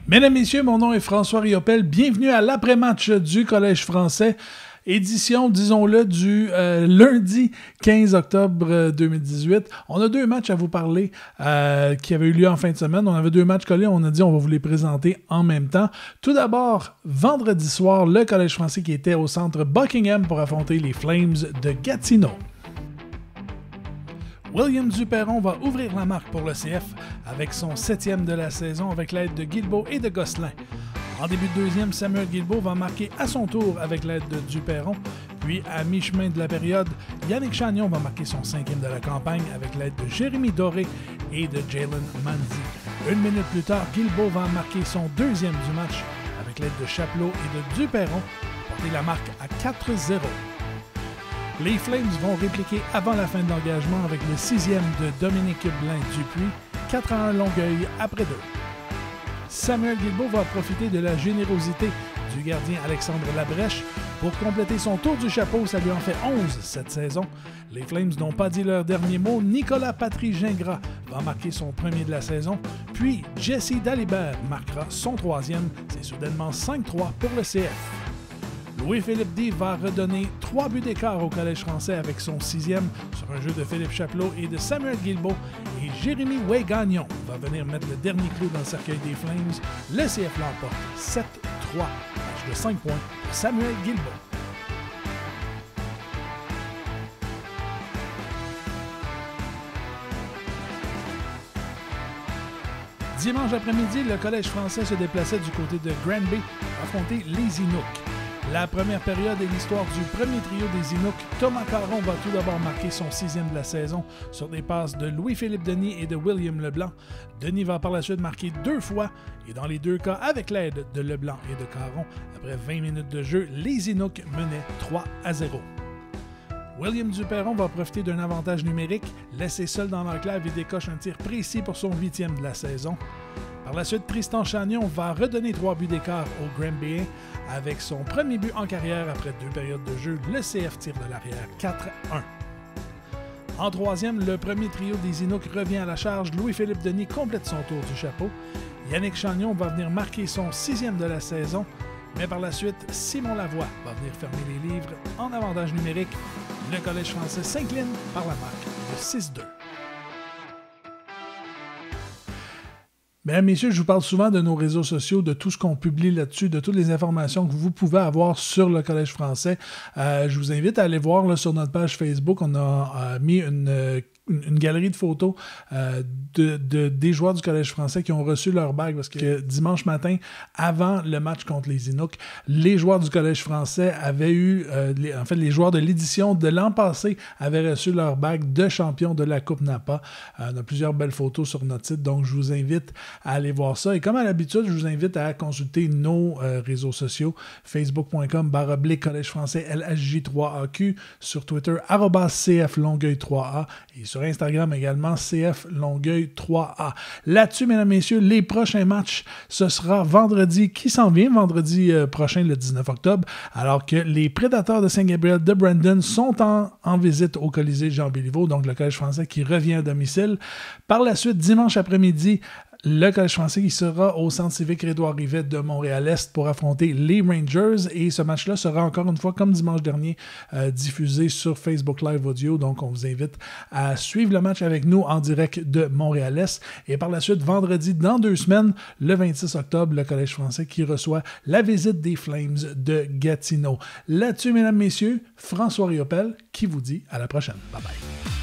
Mesdames, Messieurs, mon nom est François Riopel. Bienvenue à l'après-match du Collège français. Édition, disons-le, du lundi 15 octobre 2018. On a deux matchs à vous parler qui avaient eu lieu en fin de semaine. On avait deux matchs collés. On a dit on va vous les présenter en même temps. Tout d'abord, vendredi soir, le Collège français qui était au centre Buckingham pour affronter les Flames de Gatineau. William Duperron va ouvrir la marque pour le CF avec son 7e de la saison avec l'aide de Guilbeault et de Gosselin. En début de deuxième, Samuel Guilbeault va marquer à son tour avec l'aide de Duperron. Puis, à mi-chemin de la période, Yannick Chagnon va marquer son 5e de la campagne avec l'aide de Jérémy Doré et de Jalen Manzi. Une minute plus tard, Guilbeault va marquer son 2e du match avec l'aide de Chapelot et de Duperron pour porter la marque à 4-0. Les Flames vont répliquer avant la fin de l'engagement avec le 6e de Dominique Blain-Dupuis, 4-1 Longueuil après 2. Samuel Guilbeault va profiter de la générosité du gardien Alexandre Labrèche pour compléter son tour du chapeau. Ça lui en fait 11 cette saison. Les Flames n'ont pas dit leur dernier mot. Nicolas Patry-Gingras va marquer son premier de la saison. Puis Jesse Dalibert marquera son 3e. C'est soudainement 5-3 pour le CF. Louis-Philippe D va redonner 3 buts d'écart au Collège français avec son 6e sur un jeu de Philippe Chapelot et de Samuel Guilbeault. Et Jérémy Way-Gagnon va venir mettre le dernier clou dans le cercueil des Flames. Le CF l'emporte 7-3. Match de 5 points de Samuel Guilbeault. Dimanche après-midi, le Collège français se déplaçait du côté de Granby pour affronter les Inuks. La première période est l'histoire du premier trio des Inuks. Thomas Caron va tout d'abord marquer son 6e de la saison sur des passes de Louis-Philippe Denis et de William Leblanc. Denis va par la suite marquer 2 fois et dans les 2 cas avec l'aide de Leblanc et de Caron. Après 20 minutes de jeu, les Inuks menaient 3-0. William Duperron va profiter d'un avantage numérique, laissé seul dans l'enclave et décoche un tir précis pour son 8e de la saison. Par la suite, Tristan Chagnon va redonner 3 buts d'écart au Granbyen avec son premier but en carrière après 2 périodes de jeu. Le CF tire de l'arrière 4-1. En troisième, le premier trio des Inuks revient à la charge. Louis-Philippe Denis complète son tour du chapeau. Yannick Chagnon va venir marquer son 6e de la saison. Mais par la suite, Simon Lavoie va venir fermer les livres en avantage numérique. Le Collège français s'incline par la marque de 6-2. Mesdames, Messieurs, je vous parle souvent de nos réseaux sociaux, de tout ce qu'on publie là-dessus, de toutes les informations que vous pouvez avoir sur le Collège français. Je vous invite à aller voir là, sur notre page Facebook. On a mis une galerie de photos des joueurs du Collège français qui ont reçu leur bague parce que dimanche matin, avant le match contre les Inuks, les joueurs du Collège français avaient eu, les joueurs de l'édition de l'an passé avaient reçu leur bague de champion de la Coupe Napa. On a plusieurs belles photos sur notre site, donc je vous invite à aller voir ça. Et comme à l'habitude, je vous invite à consulter nos réseaux sociaux, facebook.com/Collège français LHJ3AQ, sur Twitter @CF Longueuil 3A et sur Instagram également, CF Longueuil 3A. Là-dessus, mesdames, messieurs, les prochains matchs, ce sera vendredi qui s'en vient, vendredi prochain, le 19 octobre, alors que les Prédateurs de Saint-Gabriel de Brandon sont en visite au Colisée Jean Béliveau, donc le Collège français qui revient à domicile. Par la suite, dimanche après-midi, le Collège français qui sera au Centre civique Édouard-Rivet de Montréal-Est pour affronter les Rangers. Et ce match-là sera encore une fois, comme dimanche dernier, diffusé sur Facebook Live Audio. Donc, on vous invite à suivre le match avec nous en direct de Montréal-Est. Et par la suite, vendredi, dans 2 semaines, le 26 octobre, le Collège français qui reçoit la visite des Flames de Gatineau. Là-dessus, mesdames, messieurs, François Riopel qui vous dit à la prochaine. Bye bye.